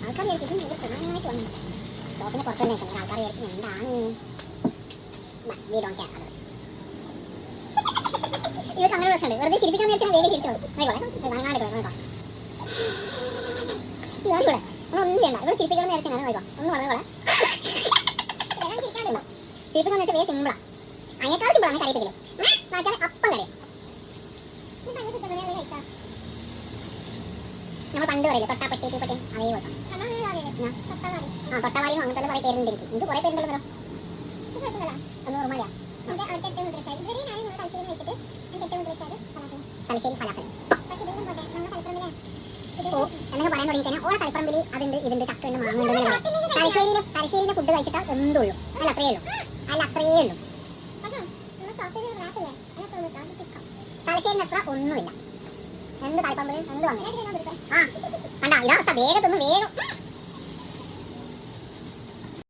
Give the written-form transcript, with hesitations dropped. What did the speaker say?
ആൾക്കാർ വിചാരിക്കും ഇത് പ്രധാനമായിട്ട് വന്നു ഷോപ്പിനെ പുറത്തുതന്നെ നിൽക്കുന്നത് ആൾക്കാർ വിചാരിക്കും എന്താണ് വി ഡോണ്ട് കെയർ അതേഴ്സ്. ഇതൊക്കെ അങ്ങനെ പ്രശ്നമുണ്ട്. വെറുതെ ചിരിപ്പിക്കാൻ വിചാരിച്ചാൽ വേഗം ചിരിച്ചോളൂ. ഒന്നും ചെയ്യണ്ട. ഇവിടെ ചിരിപ്പിക്കണം വിചാരിച്ചാൽ ഒന്ന് വളരെ ചിരിപ്പിക്കാൻ വെച്ചാൽ വേഗം സിമ്പിളാണ്. അതിനേക്കാൾ സിമ്പിളാണ് കറിയിപ്പിക്കലും. മാറ്റാൻ അപ്പം കറിയും നമ്മൾ പണ്ട് പറയില്ലേ തൊട്ടാപ്പട്ടി തീപ്പട്ടി അതേപോലെ തൊട്ടാവാരിയും അങ്ങനത്തെ കുറേ പേരുണ്ട്. എനിക്ക് കുറേ പേരുണ്ടല്ലോ. ഒന്ന് ഓർമ്മയാ തലശ്ശേരി ഫലാഫലം എന്നൊക്കെ പറയാൻ തുടങ്ങിക്കഴിഞ്ഞാൽ ഓരോ തലപ്പറമ്പിൽ അതുണ്ട് ഇതുണ്ട് ചക്കുണ്ട് മാങ്ങുണ്ട്. തലശ്ശേരിയിലെ ഫുഡ് കഴിച്ചിട്ട് എന്തുള്ളൂ. അത്രയേ ഉള്ളൂ. തലശ്ശേരിന് അത്ര ഒന്നുമില്ല. എന്ത് തലപ്പറമ്പിൽ എന്ത് വന്നു ആ കണ്ടാ ഇതാ വേഗത്തൊന്നും വേഗം